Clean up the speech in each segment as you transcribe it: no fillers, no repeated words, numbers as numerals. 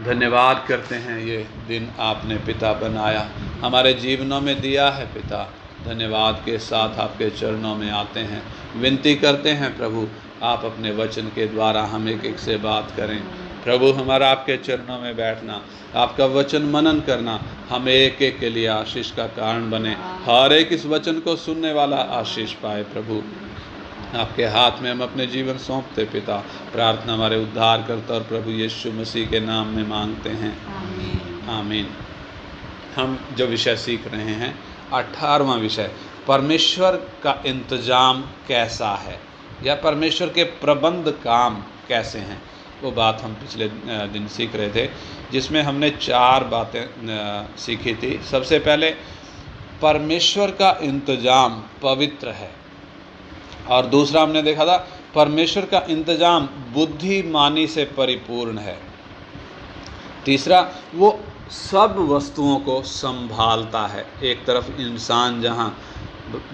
धन्यवाद करते हैं, ये दिन आपने पिता बनाया, हमारे जीवनों में दिया है पिता। धन्यवाद के साथ आपके चरणों में आते हैं, विनती करते हैं प्रभु, आप अपने वचन के द्वारा हम एक एक से बात करें। प्रभु, हमारा आपके चरणों में बैठना, आपका वचन मनन करना हम एक एक के लिए आशीष का कारण बने। हर एक इस वचन को सुनने वाला आशीष पाए। प्रभु, आपके हाथ में हम अपने जीवन सौंपते पिता। प्रार्थना हमारे उद्धारकर्ता और प्रभु यीशु मसीह के नाम में मांगते हैं, आमीन। हम जो विषय सीख रहे हैं 18वां विषय, परमेश्वर का इंतजाम कैसा है, या परमेश्वर के प्रबंध काम कैसे हैं। वो बात हम पिछले दिन सीख रहे थे, जिसमें हमने 4 बातें सीखी थी। सबसे पहले, परमेश्वर का इंतजाम पवित्र है, और दूसरा हमने देखा था परमेश्वर का इंतजाम बुद्धिमानी से परिपूर्ण है। तीसरा, वो सब वस्तुओं को संभालता है। एक तरफ इंसान जहाँ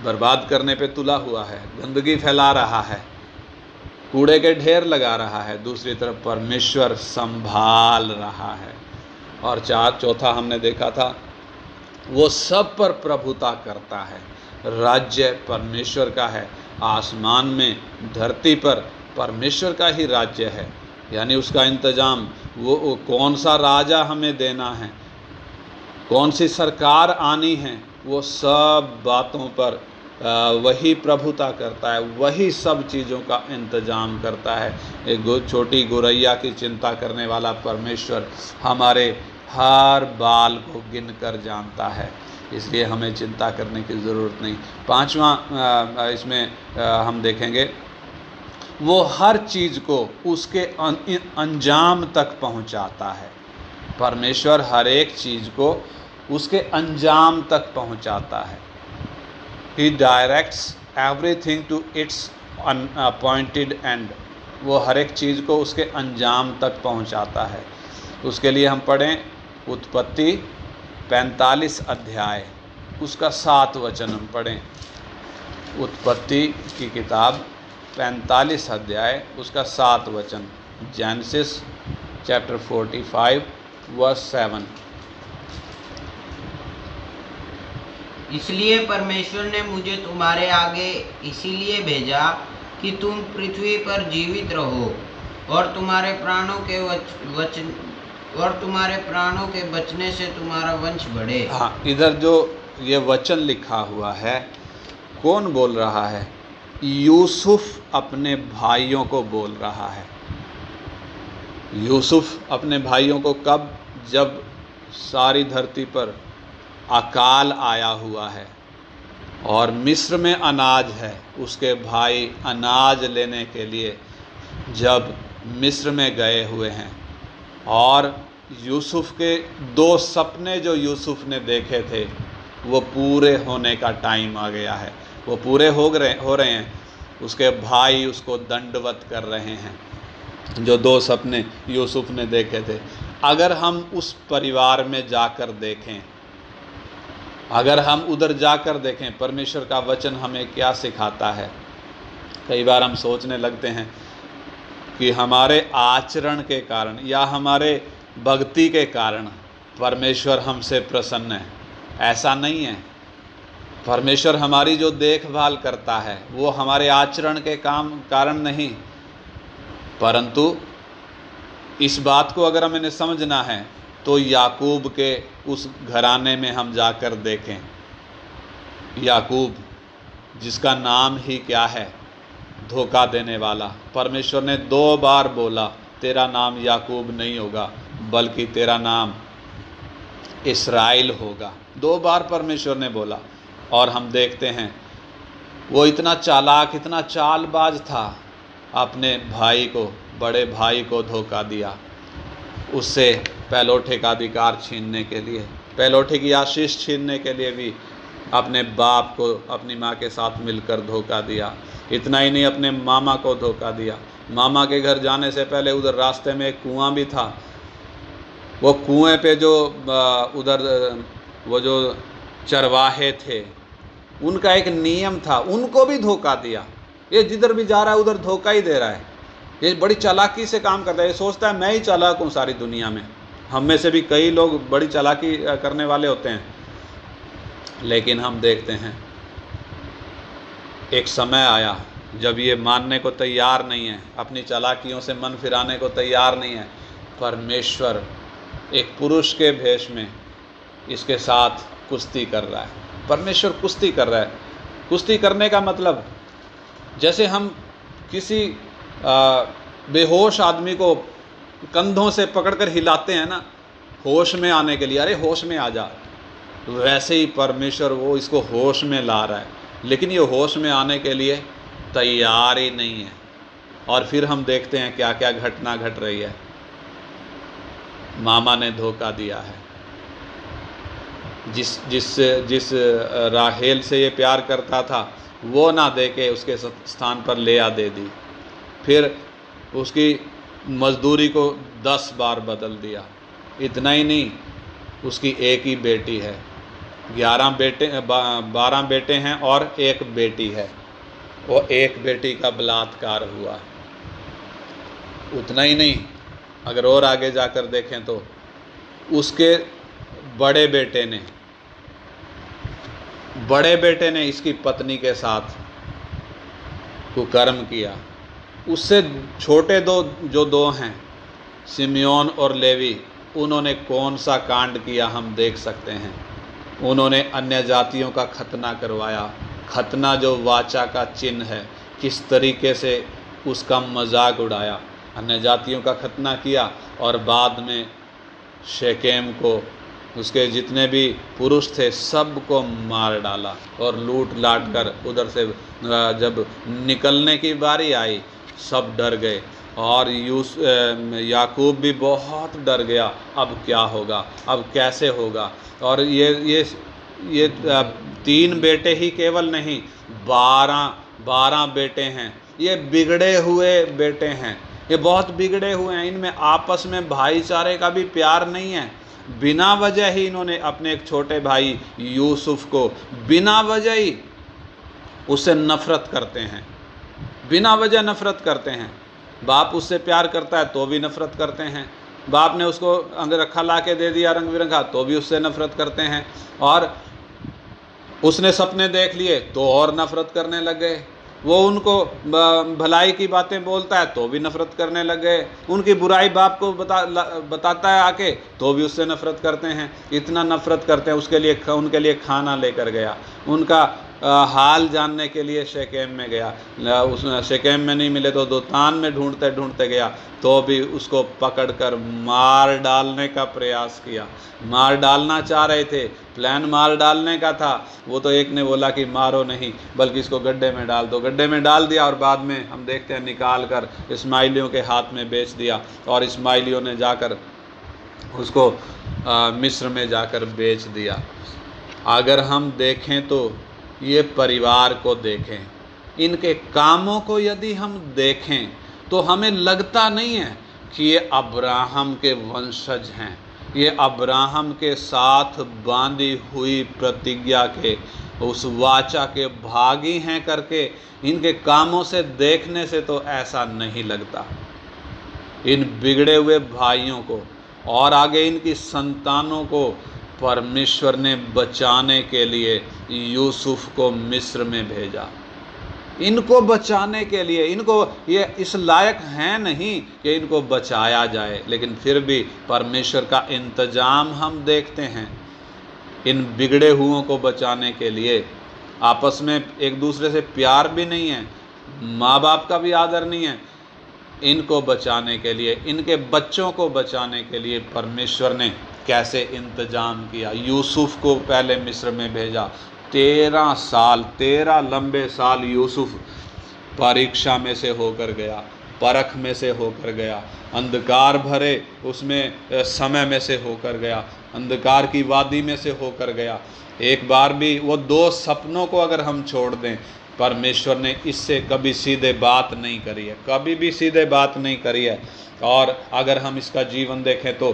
बर्बाद करने पे तुला हुआ है, गंदगी फैला रहा है, कूड़े के ढेर लगा रहा है, दूसरी तरफ परमेश्वर संभाल रहा है। और चौथा हमने देखा था, वो सब पर प्रभुता करता है। राज्य परमेश्वर का है, आसमान में धरती पर परमेश्वर का ही राज्य है, यानी उसका इंतजाम, वो कौन सा राजा हमें देना है, कौन सी सरकार आनी है, वो सब बातों पर वही प्रभुता करता है, वही सब चीज़ों का इंतजाम करता है। एक छोटी गुरैया की चिंता करने वाला परमेश्वर हमारे हर बाल को गिन कर जानता है, इसलिए हमें चिंता करने की ज़रूरत नहीं। 5वां इसमें हम देखेंगे, वो हर चीज़ को उसके अंजाम तक पहुंचाता है। परमेश्वर हर एक चीज़ को उसके अंजाम तक पहुंचाता है। He directs everything to its appointed end. वो हर एक चीज़ को उसके अंजाम तक पहुंचाता है। उसके लिए हम पढ़ें उत्पत्ति 45 अध्याय, उसका 7 वचन हम पढ़ें। उत्पत्ति की किताब 45 अध्याय, उसका 7 वचन। Genesis chapter 45 verse 7। इसलिए परमेश्वर ने मुझे तुम्हारे आगे इसीलिए भेजा कि तुम पृथ्वी पर जीवित रहो और तुम्हारे प्राणों के बचने से तुम्हारा वंश बढ़े। हाँ, इधर जो ये वचन लिखा हुआ है, कौन बोल रहा है? यूसुफ अपने भाइयों को बोल रहा है। यूसुफ अपने भाइयों को कब? जब सारी धरती पर अकाल आया हुआ है और मिस्र में अनाज है, उसके भाई अनाज लेने के लिए जब मिस्र में गए हुए हैं, और यूसुफ के 2 सपने जो यूसुफ ने देखे थे वो पूरे होने का टाइम आ गया है, वो पूरे हो रहे हैं। उसके भाई उसको दंडवत कर रहे हैं, जो 2 सपने यूसुफ ने देखे थे। अगर हम उस परिवार में जाकर देखें, अगर हम उधर जाकर देखें, परमेश्वर का वचन हमें क्या सिखाता है। कई बार हम सोचने लगते हैं कि हमारे आचरण के कारण या हमारे भक्ति के कारण परमेश्वर हमसे प्रसन्न है। ऐसा नहीं है। परमेश्वर हमारी जो देखभाल करता है वो हमारे आचरण के कारण नहीं, परंतु इस बात को अगर हमें समझना है तो याकूब के उस घराने में हम जाकर देखें। याकूब, जिसका नाम ही क्या है? धोखा देने वाला। परमेश्वर ने 2 बार बोला, तेरा नाम याकूब नहीं होगा बल्कि तेरा नाम इस्राएल होगा। 2 बार परमेश्वर ने बोला, और हम देखते हैं वो इतना चालाक, इतना चालबाज था, अपने भाई को, बड़े भाई को धोखा दिया। उससे पहलौठे का अधिकार छीनने के लिए, पहलौठे की आशीष छीनने के लिए भी अपने बाप को अपनी माँ के साथ मिलकर धोखा दिया। इतना ही नहीं, अपने मामा को धोखा दिया। मामा के घर जाने से पहले उधर रास्ते में एक कुआं भी था। वो कुएं पे जो उधर वो जो चरवाहे थे, उनका एक नियम था, उनको भी धोखा दिया। ये जिधर भी जा रहा है उधर धोखा ही दे रहा है। ये बड़ी चालाकी से काम करता है। ये सोचता है मैं ही चालाक हूँ सारी दुनिया में, हम में से भी कई लोग बड़ी चालाकी करने वाले होते हैं, लेकिन हम देखते हैं एक समय आया जब ये मानने को तैयार नहीं है, अपनी चालाकियों से मन फिराने को तैयार नहीं है। परमेश्वर एक पुरुष के भेष में इसके साथ कुश्ती कर रहा है। परमेश्वर कुश्ती कर रहा है। कुश्ती करने का मतलब, जैसे हम किसी बेहोश आदमी को कंधों से पकड़कर हिलाते हैं ना, होश में आने के लिए, अरे होश में आ जा, वैसे ही परमेश्वर वो इसको होश में ला रहा है, लेकिन ये होश में आने के लिए तैयार ही नहीं है। और फिर हम देखते हैं क्या क्या घटना घट रही है। मामा ने धोखा दिया है। जिस राहेल से ये प्यार करता था वो ना दे के उसके स्थान पर लेया दे दी। फिर उसकी मजदूरी को 10 बार बदल दिया। इतना ही नहीं, उसकी एक ही बेटी है, 12 बेटे हैं और एक बेटी है। वो एक बेटी का बलात्कार हुआ। उतना ही नहीं, अगर और आगे जाकर देखें तो उसके बड़े बेटे ने इसकी पत्नी के साथ कुकर्म किया। उससे छोटे जो दो हैं, सिमियोन और लेवी, उन्होंने कौन सा कांड किया हम देख सकते हैं। उन्होंने अन्य जातियों का खतना करवाया। खतना जो वाचा का चिन्ह है, किस तरीके से उसका मजाक उड़ाया। अन्य जातियों का खतना किया और बाद में शेकेम को, उसके जितने भी पुरुष थे सबको मार डाला और लूट लाट कर उधर से जब निकलने की बारी आई सब डर गए। और याकूब भी बहुत डर गया, अब क्या होगा, अब कैसे होगा। और ये 3 बेटे ही केवल नहीं, 12 बेटे हैं। ये बिगड़े हुए बेटे हैं, ये बहुत बिगड़े हुए हैं। इनमें आपस में भाईचारे का भी प्यार नहीं है। बिना वजह ही इन्होंने अपने एक छोटे भाई यूसुफ को बिना वजह ही उससे नफरत करते हैं, बिना वजह नफरत करते हैं। बाप उससे प्यार करता है तो भी नफरत करते हैं। बाप ने उसको अंगरखा ला के दे दिया रंग बिरंगा तो भी उससे नफरत करते हैं। और उसने सपने देख लिए तो और नफरत करने लग गए। वो उनको भलाई की बातें बोलता है तो भी नफरत करने लग गए। उनकी बुराई बाप को बताता है आके तो भी उससे नफरत करते हैं। इतना नफरत करते हैं उनके लिए खाना लेकर गया, उनका हाल जानने के लिए शेकेम में गया। उस शेकेम में नहीं मिले तो दोतान में ढूंढते ढूंढते गया तो भी उसको पकड़कर मार डालने का प्रयास किया। मार डालना चाह रहे थे, प्लान मार डालने का था। वो तो एक ने बोला कि मारो नहीं बल्कि इसको गड्ढे में डाल दो, गड्ढे में डाल दिया और बाद में हम देखते हैं निकाल कर इस्माइलियों के हाथ में बेच दिया। और इस्माइलियों ने जाकर उसको मिस्र में जाकर बेच दिया। अगर हम देखें तो ये परिवार को देखें, इनके कामों को यदि हम देखें तो हमें लगता नहीं है कि ये अब्राहम के वंशज हैं, ये अब्राहम के साथ बांधी हुई प्रतिज्ञा के, उस वाचा के भागी हैं करके इनके कामों से देखने से तो ऐसा नहीं लगता। इन बिगड़े हुए भाइयों को और आगे इनकी संतानों को परमेश्वर ने बचाने के लिए यूसुफ को मिस्र में भेजा। इनको बचाने के लिए, इनको ये इस लायक हैं नहीं कि इनको बचाया जाए, लेकिन फिर भी परमेश्वर का इंतजाम हम देखते हैं इन बिगड़े हुओं को बचाने के लिए। आपस में एक दूसरे से प्यार भी नहीं है, माँ बाप का भी आदर नहीं है। इनको बचाने के लिए, इनके बच्चों को बचाने के लिए परमेश्वर ने कैसे इंतजाम किया। यूसुफ को पहले मिस्र में भेजा। 13 लंबे साल यूसुफ परीक्षा में से होकर गया, परख में से होकर गया, अंधकार भरे उसमें समय में से होकर गया, अंधकार की वादी में से होकर गया। एक बार भी वो 2 सपनों को अगर हम छोड़ दें, परमेश्वर ने इससे कभी सीधे बात नहीं करी है, कभी भी सीधे बात नहीं करी है। और अगर हम इसका जीवन देखें तो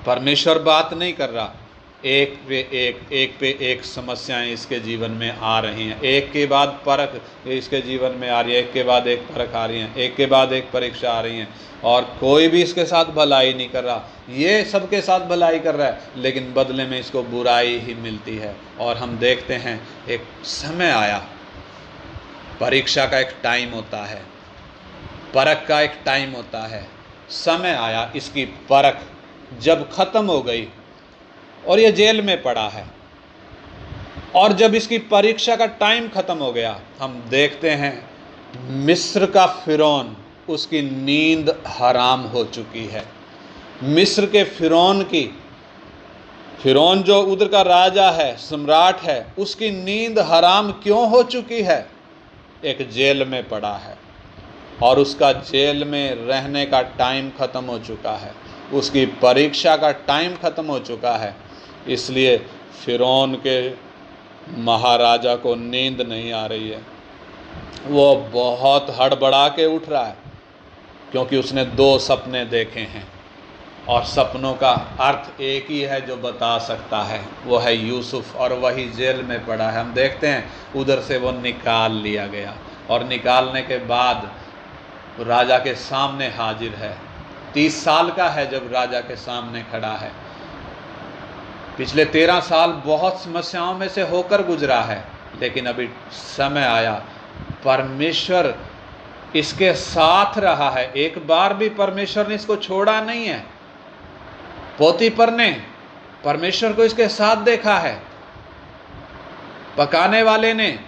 परमेश्वर बात नहीं कर रहा, एक पे एक समस्याएं इसके जीवन में आ रही हैं, एक के बाद परख इसके जीवन में आ रही है, एक के बाद एक परख आ रही है, एक के बाद एक परीक्षा आ रही है, और कोई भी इसके साथ भलाई नहीं कर रहा। ये सबके साथ भलाई कर रहा है, लेकिन बदले में इसको बुराई ही मिलती है। और हम देखते हैं एक समय आया, परीक्षा का एक टाइम होता है, परख का एक टाइम होता है। समय आया, इसकी परख जब खत्म हो गई और ये जेल में पड़ा है, और जब इसकी परीक्षा का टाइम खत्म हो गया, हम देखते हैं मिस्र का फिरौन, उसकी नींद हराम हो चुकी है। मिस्र के फिरौन जो उधर का राजा है, सम्राट है, उसकी नींद हराम क्यों हो चुकी है? एक जेल में पड़ा है और उसका जेल में रहने का टाइम खत्म हो चुका है, उसकी परीक्षा का टाइम खत्म हो चुका है। इसलिए फिरौन के महाराजा को नींद नहीं आ रही है, वो बहुत हड़बड़ा के उठ रहा है, क्योंकि उसने 2 सपने देखे हैं और सपनों का अर्थ एक ही है जो बता सकता है, वो है यूसुफ, और वही जेल में पड़ा है। हम देखते हैं उधर से वो निकाल लिया गया, और निकालने के बाद राजा के सामने हाजिर है। 30 साल का है जब राजा के सामने खड़ा है। पिछले 13 साल बहुत समस्याओं में से होकर गुजरा है, लेकिन अभी समय आया, परमेश्वर इसके साथ रहा है। एक बार भी परमेश्वर ने इसको छोड़ा नहीं है। पोतीफर ने परमेश्वर को इसके साथ देखा है, पकाने वाले ने,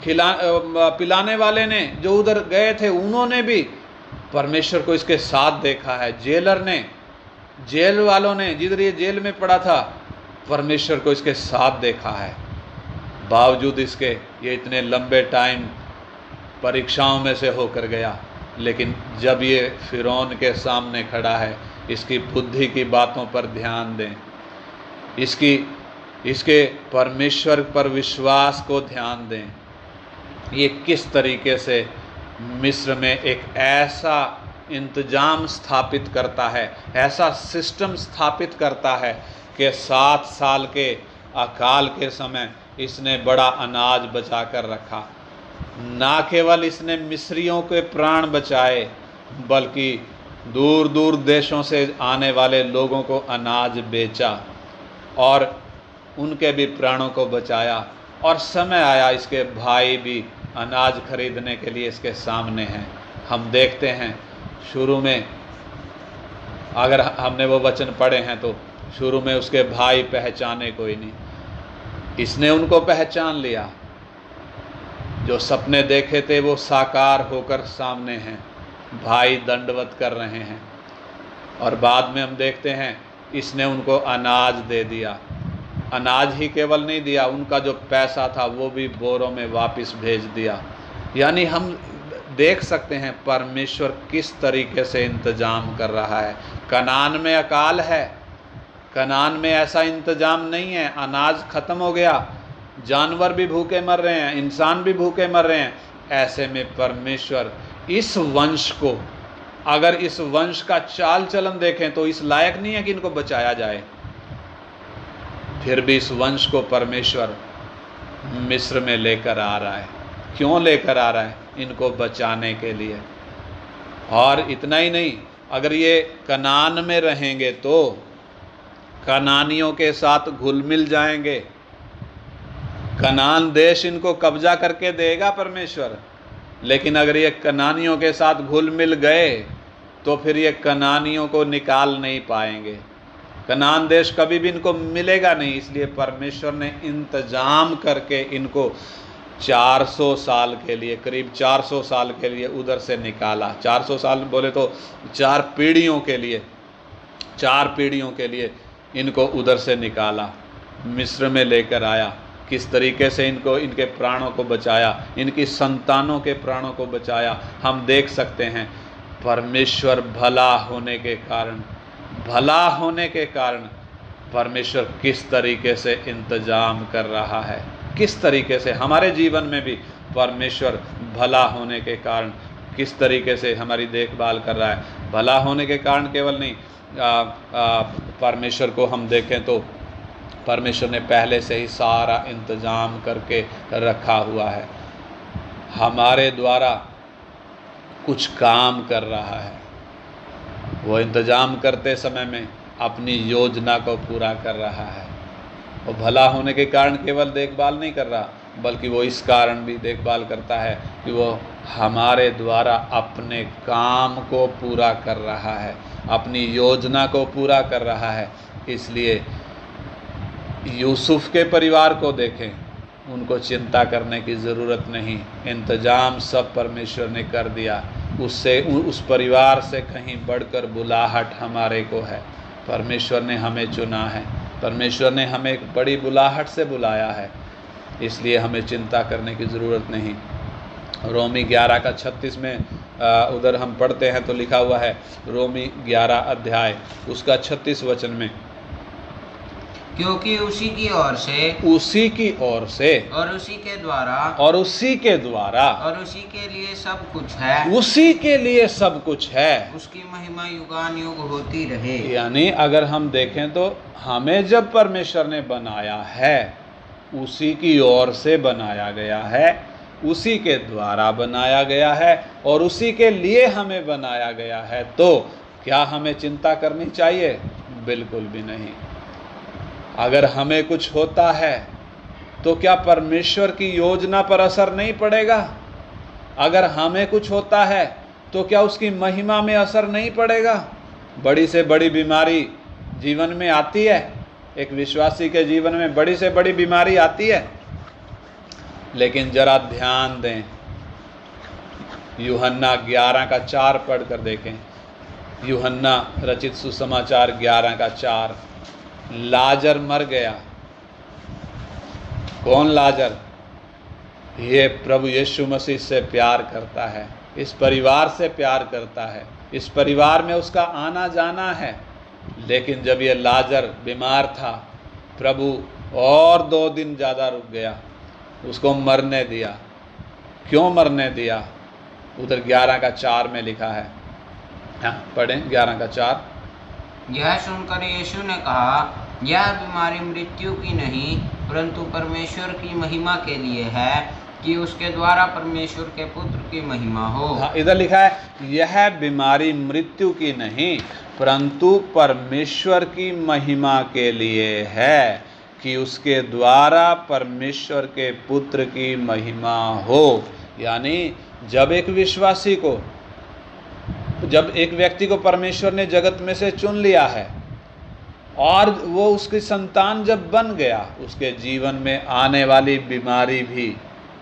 पिलाने वाले ने जो उधर गए थे, उन्होंने भी परमेश्वर को इसके साथ देखा है। जेलर ने, जेल वालों ने, जिधर ये जेल में पड़ा था, परमेश्वर को इसके साथ देखा है। बावजूद इसके ये इतने लंबे टाइम परीक्षाओं में से होकर गया, लेकिन जब ये फिरौन के सामने खड़ा है, इसकी बुद्धि की बातों पर ध्यान दें, इसके परमेश्वर पर विश्वास को ध्यान दें। ये किस तरीके से मिस्र में एक ऐसा इंतजाम स्थापित करता है, ऐसा सिस्टम स्थापित करता है कि 7 साल के अकाल के समय इसने बड़ा अनाज बचा कर रखा। ना केवल इसने मिस्रियों के प्राण बचाए, बल्कि दूर दूर देशों से आने वाले लोगों को अनाज बेचा और उनके भी प्राणों को बचाया। और समय आया, इसके भाई भी अनाज खरीदने के लिए इसके सामने हैं। हम देखते हैं शुरू में, अगर हमने वो वचन पढ़े हैं तो शुरू में उसके भाई पहचाने कोई नहीं, इसने उनको पहचान लिया। जो सपने देखे थे वो साकार होकर सामने हैं, भाई दंडवत कर रहे हैं। और बाद में हम देखते हैं इसने उनको अनाज दे दिया। अनाज ही केवल नहीं दिया, उनका जो पैसा था वो भी बोरों में वापस भेज दिया। यानी हम देख सकते हैं परमेश्वर किस तरीके से इंतजाम कर रहा है। कनान में अकाल है, कनान में ऐसा इंतजाम नहीं है, अनाज खत्म हो गया, जानवर भी भूखे मर रहे हैं, इंसान भी भूखे मर रहे हैं। ऐसे में परमेश्वर इस वंश को, अगर इस वंश का चाल चलन देखें तो इस लायक नहीं है कि इनको बचाया जाए, फिर भी इस वंश को परमेश्वर मिस्र में लेकर आ रहा है। क्यों लेकर आ रहा है? इनको बचाने के लिए। और इतना ही नहीं, अगर ये कनान में रहेंगे तो कनानियों के साथ घुल मिल जाएंगे, कनान देश इनको कब्जा करके देगा परमेश्वर। लेकिन अगर ये कनानियों के साथ घुल मिल गए तो फिर ये कनानियों को निकाल नहीं पाएंगे, कनान देश कभी भी इनको मिलेगा नहीं। इसलिए परमेश्वर ने इंतजाम करके इनको 400 साल के लिए, करीब 400 साल के लिए उधर से निकाला। 400 साल बोले तो 4 पीढ़ियों के लिए, 4 पीढ़ियों के लिए इनको उधर से निकाला, मिस्र में लेकर आया। किस तरीके से इनको, इनके प्राणों को बचाया, इनकी संतानों के प्राणों को बचाया। हम देख सकते हैं परमेश्वर भला होने के कारण परमेश्वर किस तरीके से इंतजाम कर रहा है, किस तरीके से हमारे जीवन में भी परमेश्वर भला होने के कारण किस तरीके से हमारी देखभाल कर रहा है। भला होने के कारण केवल नहीं, परमेश्वर को हम देखें तो परमेश्वर ने पहले से ही सारा इंतज़ाम करके रखा हुआ है, हमारे द्वारा कुछ काम कर रहा है। वो इंतज़ाम करते समय में अपनी योजना को पूरा कर रहा है। वो भला होने के कारण केवल देखभाल नहीं कर रहा, बल्कि वो इस कारण भी देखभाल करता है कि वो हमारे द्वारा अपने काम को पूरा कर रहा है, अपनी योजना को पूरा कर रहा है। इसलिए यूसुफ के परिवार को देखें, उनको चिंता करने की ज़रूरत नहीं, इंतज़ाम सब परमेश्वर ने कर दिया। उस परिवार से कहीं बढ़कर बुलाहट हमारे को है। परमेश्वर ने हमें चुना है, परमेश्वर ने हमें एक बड़ी बुलाहट से बुलाया है, इसलिए हमें चिंता करने की ज़रूरत नहीं। रोमी 11 का 36 में उधर हम पढ़ते हैं तो लिखा हुआ है, रोमी 11 अध्याय उसका 36 वचन में, क्योंकि उसी की ओर से और उसी के द्वारा और उसी के लिए सब कुछ है, उसी के लिए सब कुछ है, उसकी महिमा युगान युग होती रहे। यानी अगर हम देखें तो हमें जब परमेश्वर ने बनाया है, उसी की ओर से बनाया गया है, उसी के द्वारा बनाया गया है और उसी के लिए हमें बनाया गया है। तो क्या हमें चिंता करनी चाहिए? बिल्कुल भी नहीं। अगर हमें कुछ होता है तो क्या परमेश्वर की योजना पर असर नहीं पड़ेगा? अगर हमें कुछ होता है तो क्या उसकी महिमा में असर नहीं पड़ेगा? बड़ी से बड़ी बीमारी जीवन में आती है, एक विश्वासी के जीवन में बड़ी से बड़ी बीमारी आती है, लेकिन जरा ध्यान दें, यूहन्ना 11 का 4 पढ़ कर देखें। यूहन्ना रचित सुसमाचार 11 का 4, लाजर मर गया। कौन लाजर? ये प्रभु यीशु मसीह से प्यार करता है, इस परिवार से प्यार करता है, इस परिवार में उसका आना जाना है। लेकिन जब ये लाजर बीमार था, प्रभु और 2 दिन ज़्यादा रुक गया, उसको मरने दिया। क्यों मरने दिया? उधर 11 का 4 में लिखा है। हाँ पढ़ें 11 का 4। यह सुनकर यीशु ने कहा, यह बीमारी मृत्यु की नहीं परंतु परमेश्वर की महिमा के लिए है, कि उसके द्वारा परमेश्वर के पुत्र की महिमा हो। हाँ, इधर लिखा है, यह बीमारी मृत्यु की नहीं परंतु परमेश्वर की महिमा के लिए है, कि उसके द्वारा परमेश्वर के पुत्र की महिमा हो। यानी जब एक विश्वासी को, जब एक व्यक्ति को परमेश्वर ने जगत में से चुन लिया है और वो उसकी संतान जब बन गया, उसके जीवन में आने वाली बीमारी भी,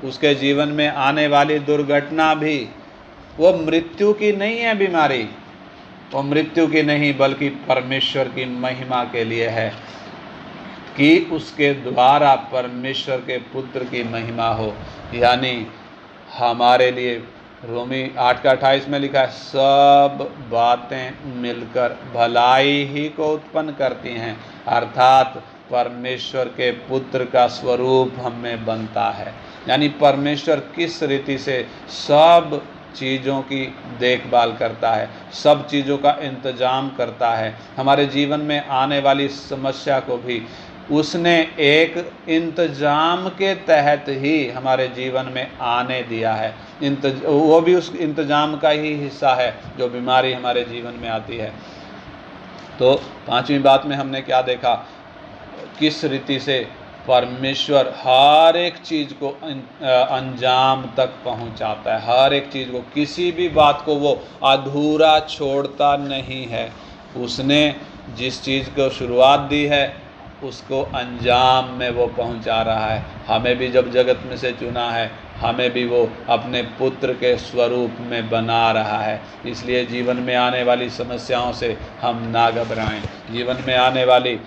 उसके जीवन में आने वाली दुर्घटना भी, वो मृत्यु की नहीं है बीमारी, वो मृत्यु की नहीं बल्कि परमेश्वर की महिमा के लिए है, कि उसके द्वारा परमेश्वर के पुत्र की महिमा हो। यानी हमारे लिए रोमी 8 का 28 में लिखा है, सब बातें मिलकर भलाई ही को उत्पन्न करती हैं, अर्थात परमेश्वर के पुत्र का स्वरूप हम में बनता है। यानी परमेश्वर किस रीति से सब चीज़ों की देखभाल करता है, सब चीज़ों का इंतजाम करता है। हमारे जीवन में आने वाली समस्या को भी उसने एक इंतजाम के तहत ही हमारे जीवन में आने दिया है। वो भी उस इंतजाम का ही हिस्सा है जो बीमारी हमारे जीवन में आती है। तो 5वीं बात में हमने क्या देखा, किस रीति से परमेश्वर हर एक चीज़ को अंजाम तक पहुंचाता है, हर एक चीज़ को, किसी भी बात को वो अधूरा छोड़ता नहीं है। उसने जिस चीज़ को शुरुआत दी है उसको अंजाम में वो पहुंचा रहा है। हमें भी जब जगत में से चुना है, हमें भी वो अपने पुत्र के स्वरूप में बना रहा है। इसलिए जीवन में आने वाली समस्याओं से हम ना घबराएं, जीवन में आने वाली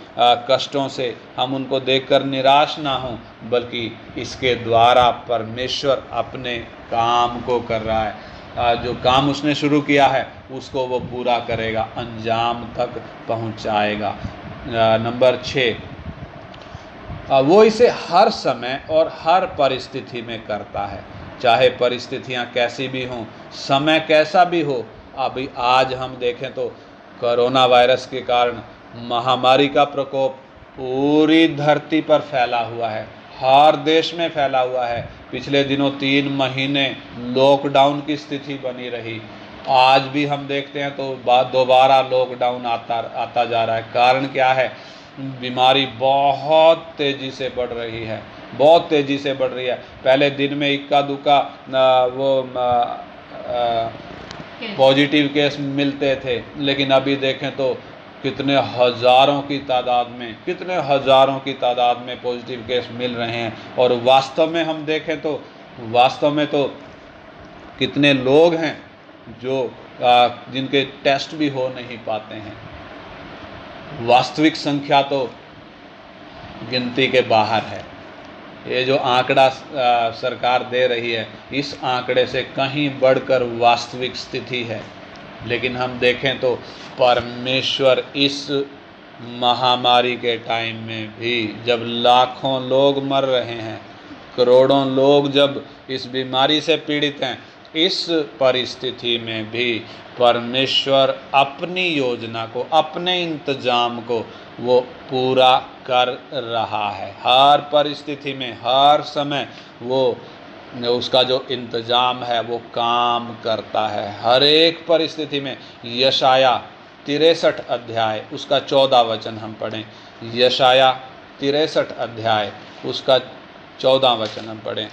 कष्टों से हम उनको देखकर निराश ना हों, बल्कि इसके द्वारा परमेश्वर अपने काम को कर रहा है। जो काम उसने शुरू किया है उसको वो पूरा करेगा, अंजाम तक पहुंचाएगा। नंबर 6, वो इसे हर समय और हर परिस्थिति में करता है, चाहे परिस्थितियां कैसी भी हों, समय कैसा भी हो। अभी आज हम देखें तो कोरोना वायरस के कारण महामारी का प्रकोप पूरी धरती पर फैला हुआ है, हर देश में फैला हुआ है। पिछले दिनों 3 महीने लॉकडाउन की स्थिति बनी रही। आज भी हम देखते हैं तो दोबारा लॉकडाउन आता जा रहा है। कारण क्या है? बीमारी बहुत तेज़ी से बढ़ रही है, बहुत तेज़ी से बढ़ रही है। पहले दिन में इक्का दुक्का पॉजिटिव केस मिलते थे, लेकिन अभी देखें तो कितने हज़ारों की तादाद में पॉजिटिव केस मिल रहे हैं। और वास्तव में हम देखें तो कितने लोग हैं जो जिनके टेस्ट भी हो नहीं पाते हैं। वास्तविक संख्या तो गिनती के बाहर है। ये जो आंकड़ा सरकार दे रही है, इस आंकड़े से कहीं बढ़कर वास्तविक स्थिति है। लेकिन हम देखें तो परमेश्वर इस महामारी के टाइम में भी, जब लाखों लोग मर रहे हैं, करोड़ों लोग जब इस बीमारी से पीड़ित हैं, इस परिस्थिति में भी परमेश्वर अपनी योजना को, अपने इंतजाम को वो पूरा कर रहा है। हर परिस्थिति में, हर समय वो उसका जो इंतजाम है वो काम करता है, हर एक परिस्थिति में। यशाया 63 अध्याय उसका 14 वचन हम पढ़ें। यशाया 63 अध्याय उसका 14 वचन हम पढ़ें।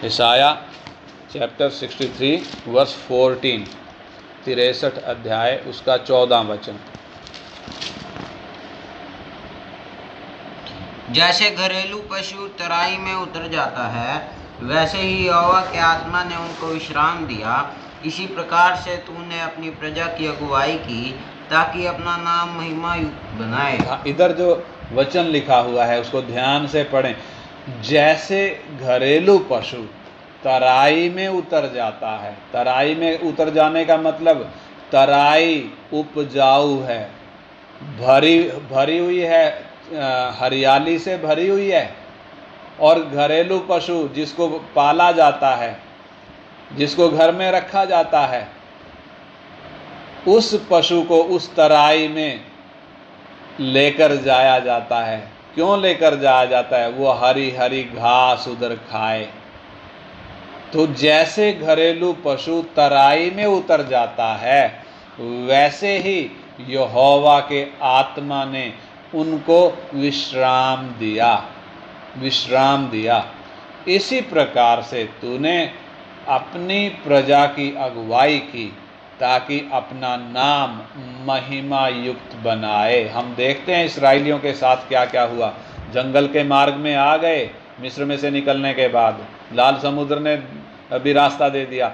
यशाया चैप्टर 63 वर्स 14, 63 अध्याय उसका 14 वचन। जैसे घरेलू पशु तराई में उतर जाता है, वैसे ही यहोवा की आत्मा ने उनको विश्राम दिया। इसी प्रकार से तूने अपनी प्रजा की अगुवाई की, ताकि अपना नाम महिमा युक्त बनाए। इधर जो वचन लिखा हुआ है उसको ध्यान से पढ़ें। जैसे घरेलू पशु तराई में उतर जाता है। तराई में उतर जाने का मतलब, तराई उपजाऊ है, भरी हुई है, हरियाली से भरी हुई है। और घरेलू पशु जिसको पाला जाता है, जिसको घर में रखा जाता है, उस पशु को उस तराई में लेकर जाया जाता है। क्यों लेकर जाया जाता है? वो हरी हरी घास उधर खाए। तो जैसे घरेलू पशु तराई में उतर जाता है, वैसे ही यहोवा के आत्मा ने उनको विश्राम दिया। इसी प्रकार से तूने अपनी प्रजा की अगुवाई की, ताकि अपना नाम महिमा युक्त बनाए। हम देखते हैं इस्राएलियों के साथ क्या क्या हुआ। जंगल के मार्ग में आ गए, मिस्र में से निकलने के बाद लाल समुद्र ने भी रास्ता दे दिया।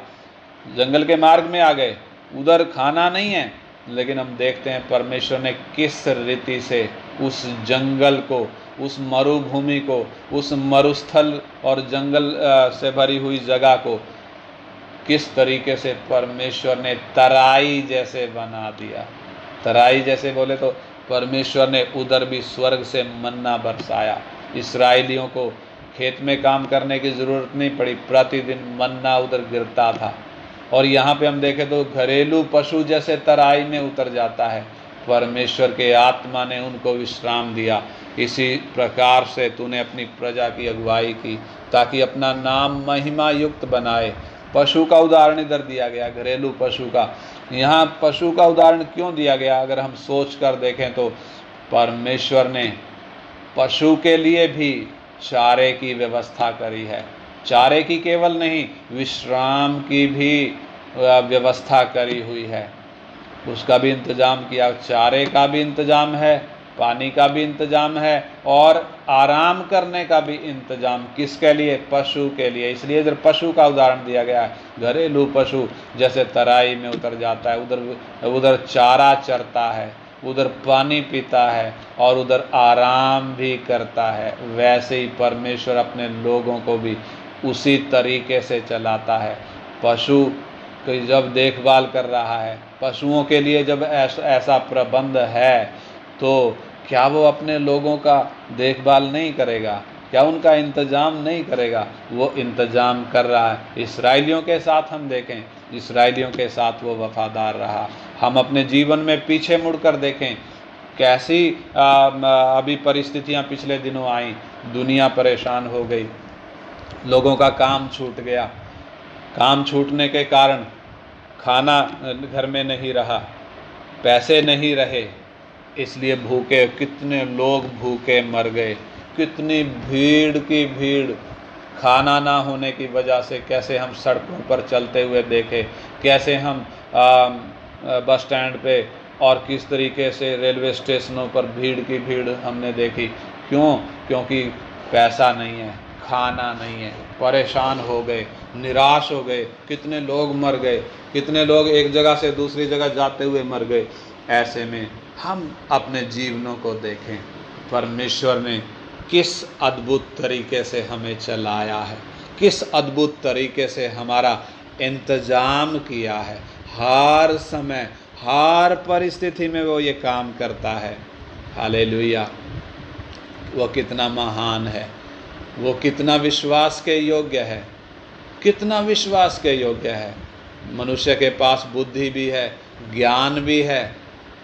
जंगल के मार्ग में आ गए, उधर खाना नहीं है, लेकिन हम देखते हैं परमेश्वर ने किस रीति से उस जंगल को, उस मरुभूमि को, उस मरुस्थल और जंगल से भरी हुई जगह को किस तरीके से परमेश्वर ने तराई जैसे बना दिया। तराई जैसे बोले तो परमेश्वर ने उधर भी स्वर्ग से मन्ना बरसाया। इस्राएलियों को खेत में काम करने की ज़रूरत नहीं पड़ी, प्रतिदिन मन्ना उधर गिरता था। और यहाँ पे हम देखें तो घरेलू पशु जैसे तराई में उतर जाता है, परमेश्वर के आत्मा ने उनको विश्राम दिया। इसी प्रकार से तूने अपनी प्रजा की अगुवाई की, ताकि अपना नाम महिमा युक्त बनाए। पशु का उदाहरण इधर दिया गया, घरेलू पशु का। यहाँ पशु का उदाहरण क्यों दिया गया? अगर हम सोच कर देखें तो परमेश्वर ने पशु के लिए भी चारे की व्यवस्था करी है। चारे की केवल नहीं, विश्राम की भी व्यवस्था करी हुई है। उसका भी इंतजाम किया, चारे का भी इंतजाम है, पानी का भी इंतजाम है, और आराम करने का भी इंतजाम। किसके लिए? पशु के लिए। इसलिए इधर पशु का उदाहरण दिया गया है। घरेलू पशु जैसे तराई में उतर जाता है, उधर चारा चरता है, उधर पानी पीता है और उधर आराम भी करता है, वैसे ही परमेश्वर अपने लोगों को भी उसी तरीके से चलाता है। पशु की जब देखभाल कर रहा है, पशुओं के लिए जब ऐसा प्रबंध है, तो क्या वो अपने लोगों का देखभाल नहीं करेगा? क्या उनका इंतजाम नहीं करेगा? वो इंतजाम कर रहा है। इस्राएलियों के साथ हम देखें, इस्राएलियों के साथ वो वफादार रहा। हम अपने जीवन में पीछे मुड़कर देखें, कैसी अभी परिस्थितियां पिछले दिनों आई, दुनिया परेशान हो गई, लोगों का काम छूट गया, काम छूटने के कारण खाना घर में नहीं रहा, पैसे नहीं रहे, इसलिए भूखे, कितने लोग भूखे मर गए, कितनी भीड़ की भीड़, खाना ना होने की वजह से कैसे हम सड़कों पर चलते हुए देखे, कैसे हम बस स्टैंड पे और किस तरीके से रेलवे स्टेशनों पर भीड़ की भीड़ हमने देखी। क्यों? क्योंकि पैसा नहीं है, खाना नहीं है, परेशान हो गए, निराश हो गए, कितने लोग मर गए, कितने लोग एक जगह से दूसरी जगह जाते हुए मर गए। ऐसे में हम अपने जीवनों को देखें, परमेश्वर ने किस अद्भुत तरीके से हमें चलाया है, किस अद्भुत तरीके से हमारा इंतजाम किया है। हर समय, हर परिस्थिति में वो ये काम करता है। हालेलुया! वो कितना महान है, वो कितना विश्वास के योग्य है, कितना विश्वास के योग्य है। मनुष्य के पास बुद्धि भी है, ज्ञान भी है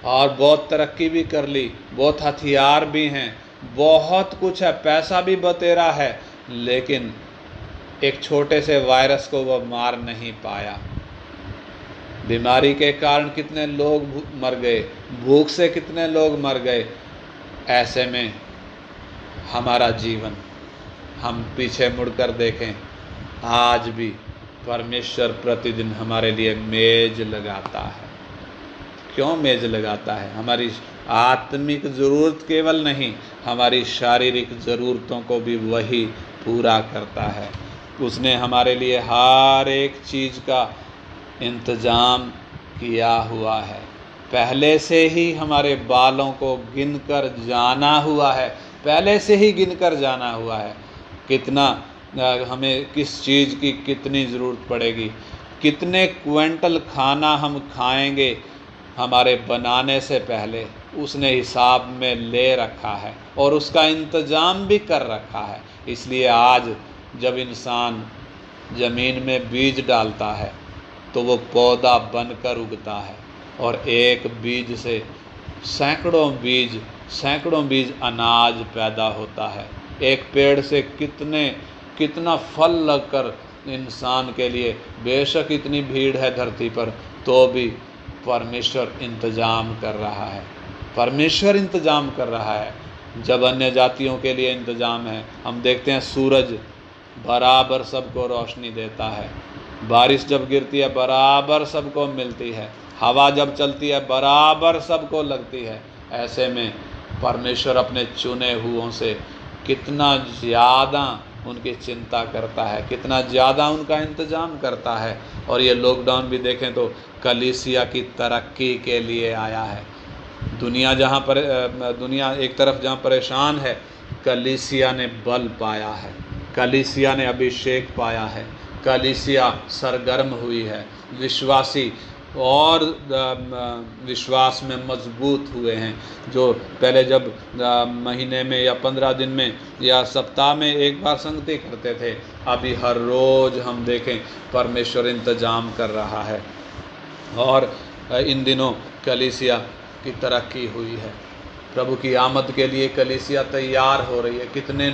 और बहुत तरक्की भी कर ली, बहुत हथियार भी हैं, बहुत कुछ है, पैसा भी बतेरा है, लेकिन एक छोटे से वायरस को वह मार नहीं पाया। बीमारी के कारण कितने लोग मर गए, भूख से कितने लोग मर गए। ऐसे में हमारा जीवन, हम पीछे मुड़कर देखें, आज भी परमेश्वर प्रतिदिन हमारे लिए मेज लगाता है। क्यों मेज लगाता है? हमारी आत्मिक ज़रूरत केवल नहीं, हमारी शारीरिक ज़रूरतों को भी वही पूरा करता है। उसने हमारे लिए हर एक चीज़ का इंतज़ाम किया हुआ है, पहले से ही हमारे बालों को गिनकर जाना हुआ है, पहले से ही गिनकर जाना हुआ है। कितना हमें किस चीज़ की कितनी ज़रूरत पड़ेगी, कितने क्विंटल खाना हम खाएंगे, हमारे बनाने से पहले उसने हिसाब में ले रखा है और उसका इंतज़ाम भी कर रखा है। इसलिए आज जब इंसान ज़मीन में बीज डालता है तो वो पौधा बनकर उगता है और एक बीज से सैकड़ों बीज अनाज पैदा होता है। एक पेड़ से कितना फल लगकर इंसान के लिए, बेशक इतनी भीड़ है धरती पर, तो भी परमेश्वर इंतज़ाम कर रहा है, परमेश्वर इंतज़ाम कर रहा है। जब अन्य जातियों के लिए इंतज़ाम है, हम देखते हैं सूरज बराबर सबको रोशनी देता है, बारिश जब गिरती है बराबर सबको मिलती है, हवा जब चलती है बराबर सबको लगती है। ऐसे में परमेश्वर अपने चुने हुओं से कितना ज़्यादा उनकी चिंता करता है, कितना ज़्यादा उनका इंतज़ाम करता है। और ये लॉकडाउन भी देखें तो कलीसिया की तरक्की के लिए आया है। दुनिया एक तरफ जहाँ परेशान है, कलीसिया ने बल पाया है, कलीसिया ने अभिषेक पाया है, कलीसिया सरगर्म हुई है, विश्वासी और विश्वास में मजबूत हुए हैं। जो पहले जब महीने में या 15 दिन में या सप्ताह में एक बार संगति करते थे, अभी हर रोज़ हम देखें परमेश्वर इंतज़ाम कर रहा है। और इन दिनों कलीसिया की तरक्की हुई है, प्रभु की आमद के लिए कलीसिया तैयार हो रही है। कितने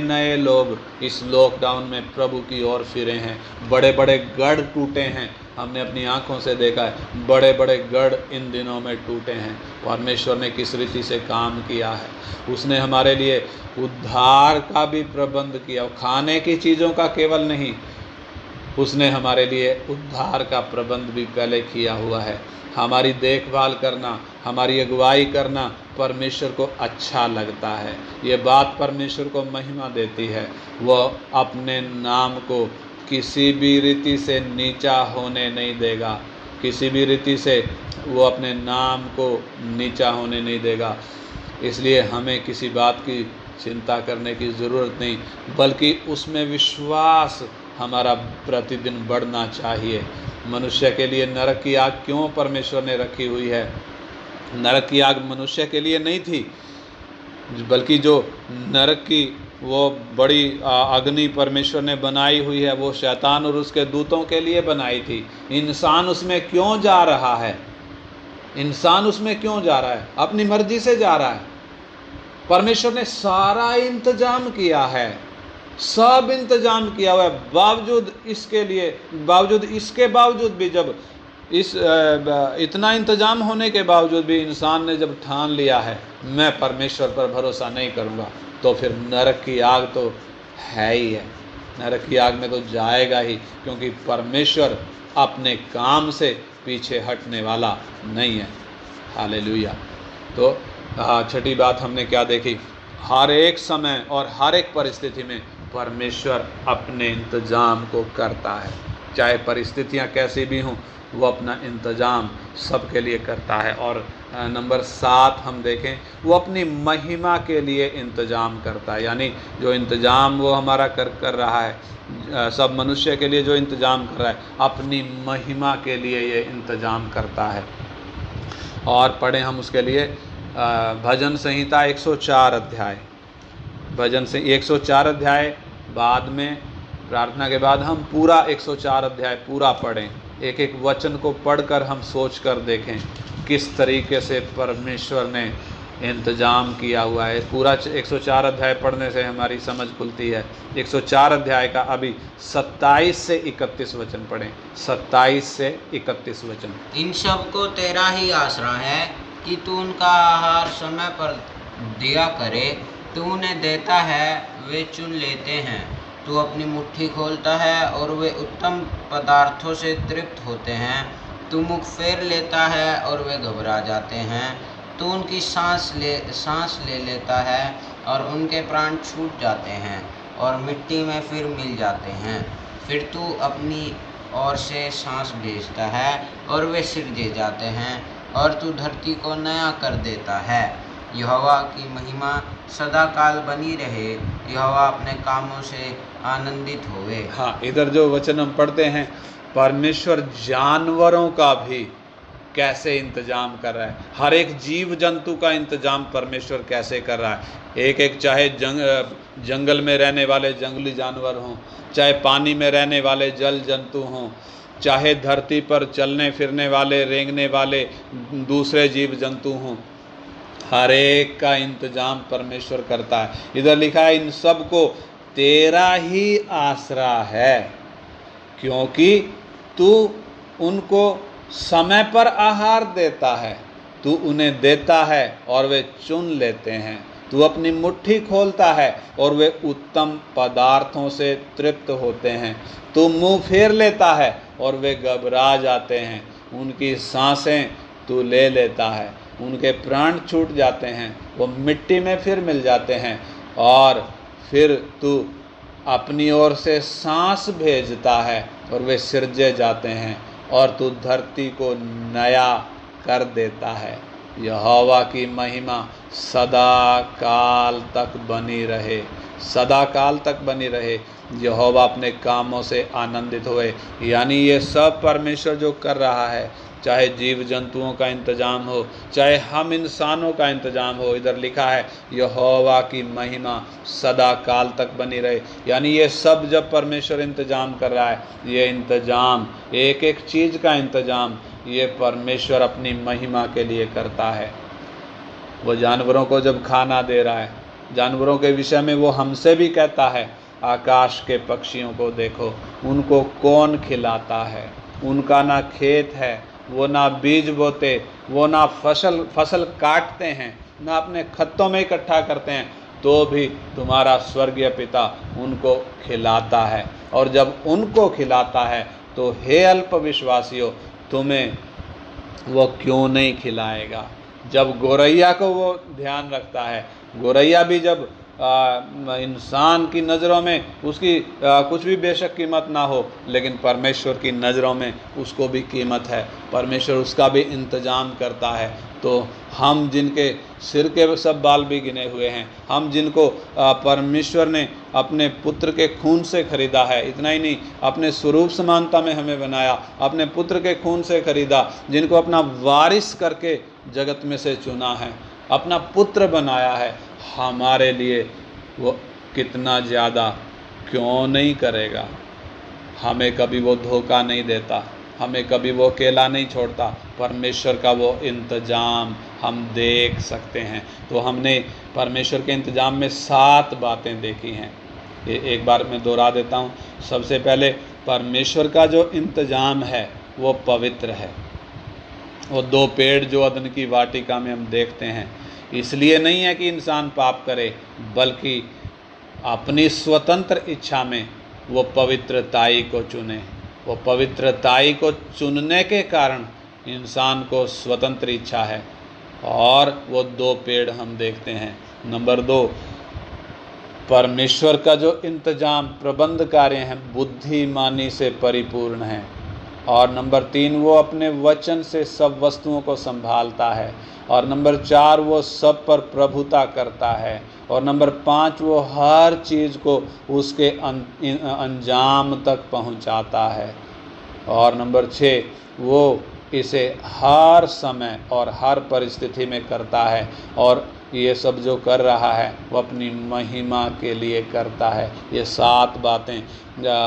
नए लोग इस लॉकडाउन में प्रभु की ओर फिरे हैं, बड़े बड़े गढ़ टूटे हैं, हमने अपनी आंखों से देखा है, बड़े बड़े गढ़ इन दिनों में टूटे हैं। परमेश्वर ने किस रीति से काम किया है, उसने हमारे लिए उद्धार का भी प्रबंध किया, खाने की चीज़ों का केवल नहीं, उसने हमारे लिए उद्धार का प्रबंध भी पहले किया हुआ है। हमारी देखभाल करना, हमारी अगुवाई करना परमेश्वर को अच्छा लगता है। ये बात परमेश्वर को महिमा देती है। वह अपने नाम को किसी भी रीति से नीचा होने नहीं देगा, किसी भी रीति से वो अपने नाम को नीचा होने नहीं देगा। इसलिए हमें किसी बात की चिंता करने की ज़रूरत नहीं, बल्कि उसमें विश्वास हमारा प्रतिदिन बढ़ना चाहिए। मनुष्य के लिए नरक की आग क्यों परमेश्वर ने रखी हुई है? नरक की आग मनुष्य के लिए नहीं थी, बल्कि जो नरक की वो बड़ी अग्नि परमेश्वर ने बनाई हुई है, वो शैतान और उसके दूतों के लिए बनाई थी। इंसान उसमें क्यों जा रहा है? इंसान उसमें क्यों जा रहा है? अपनी मर्जी से जा रहा है। परमेश्वर ने सारा इंतजाम किया है, सब इंतजाम किया हुआ है। बावजूद इसके बावजूद भी जब इतना इंतजाम होने के बावजूद भी इंसान ने जब ठान लिया है मैं परमेश्वर पर भरोसा नहीं करूँगा, तो फिर नरक की आग तो है ही है, नरक की आग में तो जाएगा ही, क्योंकि परमेश्वर अपने काम से पीछे हटने वाला नहीं है। हालेलुया। तो छठी बात हमने क्या देखी? हर एक समय और हर एक परिस्थिति में परमेश्वर अपने इंतजाम को करता है, चाहे परिस्थितियां कैसी भी हों, वो अपना इंतजाम सबके लिए करता है। और नंबर 7 हम देखें, वो अपनी महिमा के लिए इंतजाम करता है। यानी जो इंतजाम वो हमारा कर रहा है, सब मनुष्य के लिए जो इंतजाम कर रहा है, अपनी महिमा के लिए ये इंतजाम करता है। और पढ़ें हम उसके लिए भजन संहिता 104 अध्याय, भजन से 104 अध्याय बाद में प्रार्थना के बाद हम पूरा 104 अध्याय पूरा पढ़ें, एक एक वचन को पढ़कर हम सोच कर देखें किस तरीके से परमेश्वर ने इंतजाम किया हुआ है। पूरा 104 अध्याय पढ़ने से हमारी समझ खुलती है। 104 अध्याय का अभी 27 से 31 वचन पढ़ें, 27 से 31 वचन। इन सब को तेरा ही आसरा है कि तू उनका आहार समय पर दिया करे। तू उन्हें देता है, वे चुन लेते हैं। तू अपनी मुट्ठी खोलता है और वे उत्तम पदार्थों से तृप्त होते हैं। तू मुख फेर लेता है और वे घबरा जाते हैं। तू उनकी सांस ले लेता है और उनके प्राण छूट जाते हैं और मिट्टी में फिर मिल जाते हैं। फिर तू अपनी ओर से सांस भेजता है और वे सिरजे जाते हैं और तू धरती को नया कर देता है। यहोवा की महिमा सदा काल बनी रहे। यहोवा अपने कामों से आनंदित होवे। हाँ, इधर जो वचन हम पढ़ते हैं, परमेश्वर जानवरों का भी कैसे इंतजाम कर रहा है, हर एक जीव जंतु का इंतजाम परमेश्वर कैसे कर रहा है। एक एक चाहे जंगल में रहने वाले जंगली जानवर हों, चाहे पानी में रहने वाले जल जंतु हों, चाहे धरती पर चलने फिरने वाले रेंगने वाले दूसरे जीव जंतु हों, हर एक का इंतजाम परमेश्वर करता है। इधर लिखा है, इन सब को तेरा ही आसरा है, क्योंकि तू उनको समय पर आहार देता है। तू उन्हें देता है और वे चुन लेते हैं। तू अपनी मुट्ठी खोलता है और वे उत्तम पदार्थों से तृप्त होते हैं। तू मुंह फेर लेता है और वे घबरा जाते हैं। उनकी सांसें तू ले लेता है, उनके प्राण छूट जाते हैं, वो मिट्टी में फिर मिल जाते हैं। और फिर तू अपनी ओर से सांस भेजता है और वे सिरजे जाते हैं और तू धरती को नया कर देता है। यहोवा की महिमा सदा काल तक बनी रहे, सदा काल तक बनी रहे। यहोवा अपने कामों से आनंदित होए। यानी ये सब परमेश्वर जो कर रहा है, चाहे जीव जंतुओं का इंतजाम हो, चाहे हम इंसानों का इंतजाम हो, इधर लिखा है यहोवा की महिमा सदा काल तक बनी रहे। यानी ये सब जब परमेश्वर इंतजाम कर रहा है, ये इंतजाम, एक एक चीज़ का इंतजाम ये परमेश्वर अपनी महिमा के लिए करता है। वो जानवरों को जब खाना दे रहा है, जानवरों के विषय में वो हमसे भी कहता है, आकाश के पक्षियों को देखो, उनको कौन खिलाता है। उनका ना खेत है, वो ना बीज बोते, वो ना फसल काटते हैं, ना अपने खत्तों में इकट्ठा करते हैं, तो भी तुम्हारा स्वर्गीय पिता उनको खिलाता है। और जब उनको खिलाता है तो हे अल्प विश्वासियों, तुम्हें वो क्यों नहीं खिलाएगा। जब गौरैया को वो ध्यान रखता है, गौरैया भी जब इंसान की नज़रों में उसकी कुछ भी बेशक कीमत ना हो, लेकिन परमेश्वर की नज़रों में उसको भी कीमत है। परमेश्वर उसका भी इंतजाम करता है। तो हम जिनके सिर के सब बाल भी गिने हुए हैं, हम जिनको परमेश्वर ने अपने पुत्र के खून से खरीदा है, इतना ही नहीं, अपने स्वरूप समानता में हमें बनाया, अपने पुत्र के खून से खरीदा, जिनको अपना वारिस करके जगत में से चुना है, अपना पुत्र बनाया है, हमारे लिए वो कितना ज़्यादा क्यों नहीं करेगा। हमें कभी वो धोखा नहीं देता, हमें कभी वो अकेला नहीं छोड़ता, परमेश्वर का वो इंतज़ाम हम देख सकते हैं। तो हमने परमेश्वर के इंतज़ाम में 7 बातें देखी हैं। ये एक बार मैं दोहरा देता हूँ। सबसे पहले परमेश्वर का जो इंतज़ाम है वो पवित्र है। वो 2 पेड़ जो अदन की वाटिका में हम देखते हैं, इसलिए नहीं है कि इंसान पाप करे, बल्कि अपनी स्वतंत्र इच्छा में वो पवित्रताई को चुने। वो पवित्रताई को चुनने के कारण इंसान को स्वतंत्र इच्छा है। और वो 2 पेड़ हम देखते हैं। नंबर 2, परमेश्वर का जो इंतजाम प्रबंध कार्य है बुद्धिमानी से परिपूर्ण है। और नंबर 3, वो अपने वचन से सब वस्तुओं को संभालता है। और नंबर 4, वो सब पर प्रभुता करता है। और नंबर 5, वो हर चीज़ को उसके अंजाम तक पहुंचाता है। और नंबर 6, वो इसे हर समय और हर परिस्थिति में करता है। और ये सब जो कर रहा है वो अपनी महिमा के लिए करता है। ये 7 बातें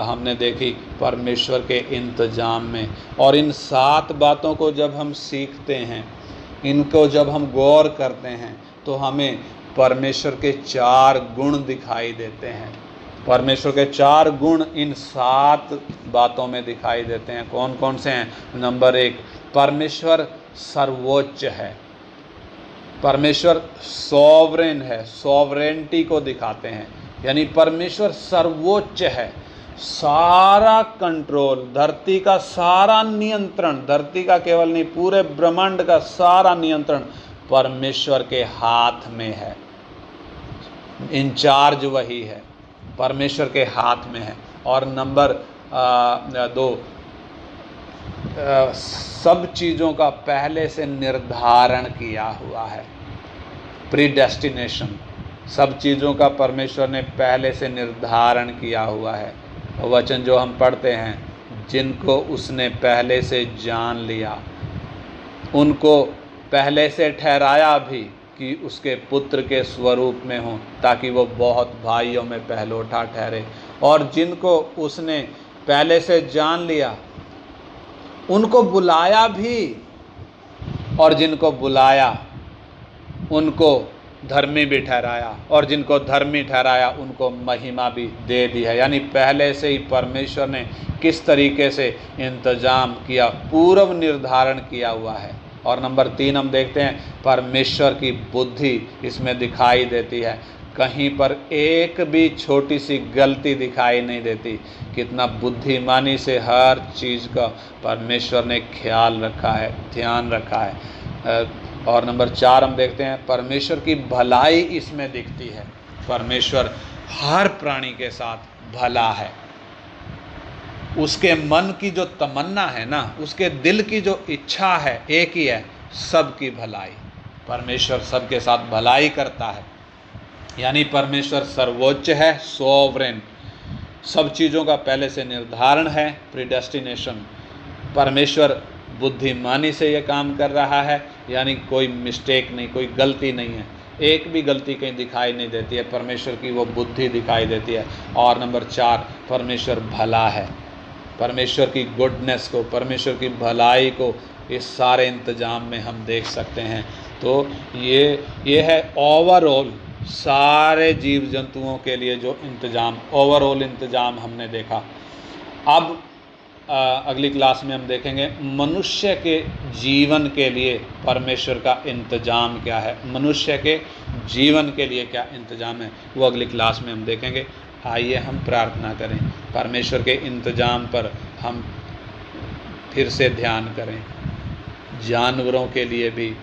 हमने देखी परमेश्वर के इंतजाम में। और इन 7 बातों को जब हम सीखते हैं, इनको जब हम गौर करते हैं, तो हमें परमेश्वर के 4 गुण दिखाई देते हैं। परमेश्वर के 4 गुण इन 7 बातों में दिखाई देते हैं। कौन कौन से हैं? नंबर 1, परमेश्वर सर्वोच्च है। परमेश्वर सॉवरेन है, सॉवरेंटी को दिखाते हैं, यानी परमेश्वर सर्वोच्च है। सारा कंट्रोल, धरती का सारा नियंत्रण, धरती का केवल नहीं पूरे ब्रह्मांड का सारा नियंत्रण परमेश्वर के हाथ में है। इंचार्ज वही है, परमेश्वर के हाथ में है। और नंबर 2, सब चीज़ों का पहले से निर्धारण किया हुआ है। प्रीडेस्टिनेशन, सब चीज़ों का परमेश्वर ने पहले से निर्धारण किया हुआ है। वचन जो हम पढ़ते हैं, जिनको उसने पहले से जान लिया, उनको पहले से ठहराया भी कि उसके पुत्र के स्वरूप में हों, ताकि वो बहुत भाइयों में पहलोठा ठहरे। और जिनको उसने पहले से जान लिया, उनको बुलाया भी, और जिनको बुलाया उनको धर्मी भी ठहराया, और जिनको धर्मी ठहराया उनको महिमा भी दे दी है। यानी पहले से ही परमेश्वर ने किस तरीके से इंतजाम किया, पूर्व निर्धारण किया हुआ है। और नंबर 3 हम देखते हैं परमेश्वर की बुद्धि इसमें दिखाई देती है। कहीं पर एक भी छोटी सी गलती दिखाई नहीं देती। कितना बुद्धिमानी से हर चीज़ का परमेश्वर ने ख्याल रखा है, ध्यान रखा है। और नंबर 4 हम देखते हैं परमेश्वर की भलाई इसमें दिखती है। परमेश्वर हर प्राणी के साथ भला है। उसके मन की जो तमन्ना है ना, उसके दिल की जो इच्छा है, एक ही है, सबकी भलाई। परमेश्वर सबके साथ भलाई करता है। यानी परमेश्वर सर्वोच्च है, सोवरेन, सब चीज़ों का पहले से निर्धारण है, प्रीडेस्टिनेशन। परमेश्वर बुद्धिमानी से ये काम कर रहा है, यानी कोई मिस्टेक नहीं, कोई गलती नहीं है, एक भी गलती कहीं दिखाई नहीं देती है। परमेश्वर की वो बुद्धि दिखाई देती है। और नंबर 4, परमेश्वर भला है। परमेश्वर की गुडनेस को, परमेश्वर की भलाई को इस सारे इंतजाम में हम देख सकते हैं। तो ये है ओवरऑल सारे जीव जंतुओं के लिए जो इंतज़ाम, ओवरऑल इंतज़ाम हमने देखा। अब अगली क्लास में हम देखेंगे मनुष्य के जीवन के लिए परमेश्वर का इंतज़ाम क्या है, मनुष्य के जीवन के लिए क्या इंतज़ाम है, वो अगली क्लास में हम देखेंगे। आइए हम प्रार्थना करें, परमेश्वर के इंतज़ाम पर हम फिर से ध्यान करें। जानवरों के लिए भी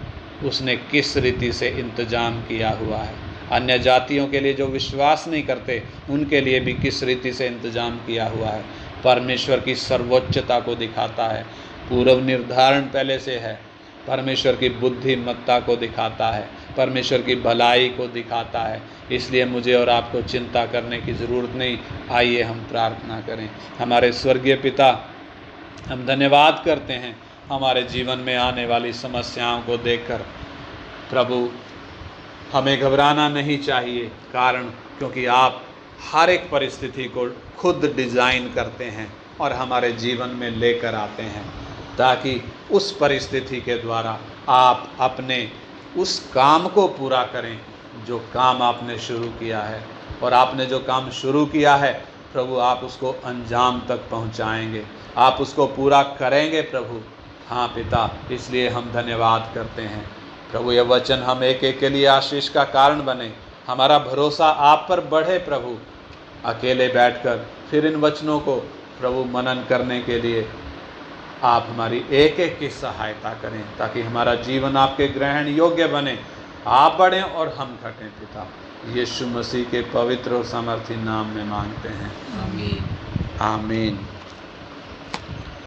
उसने किस रीति से इंतज़ाम किया हुआ है, अन्य जातियों के लिए जो विश्वास नहीं करते उनके लिए भी किस रीति से इंतज़ाम किया हुआ है। परमेश्वर की सर्वोच्चता को दिखाता है, पूर्व निर्धारण पहले से है, परमेश्वर की बुद्धिमत्ता को दिखाता है, परमेश्वर की भलाई को दिखाता है। इसलिए मुझे और आपको चिंता करने की ज़रूरत नहीं। आइए हम प्रार्थना करें। हमारे स्वर्गीय पिता, हम धन्यवाद करते हैं हमारे जीवन में आने वाली समस्याओं को देखकर। प्रभु, हमें घबराना नहीं चाहिए, कारण क्योंकि आप हर एक परिस्थिति को खुद डिज़ाइन करते हैं और हमारे जीवन में लेकर आते हैं। ताकि उस परिस्थिति के द्वारा आप अपने उस काम को पूरा करें जो काम आपने शुरू किया है। और आपने जो काम शुरू किया है प्रभु, आप उसको अंजाम तक पहुंचाएंगे, आप उसको पूरा करेंगे प्रभु। हाँ पिता, इसलिए हम धन्यवाद करते हैं प्रभु। ये वचन हम एक एक के लिए आशीष का कारण बने, हमारा भरोसा आप पर बढ़े प्रभु। अकेले बैठकर फिर इन वचनों को प्रभु मनन करने के लिए आप हमारी एक एक की सहायता करें, ताकि हमारा जीवन आपके ग्रहण योग्य बने, आप बढ़ें और हम घटें पिता। यीशु मसीह के पवित्र और सामर्थी नाम में मांगते हैं, आमीन। आमीन।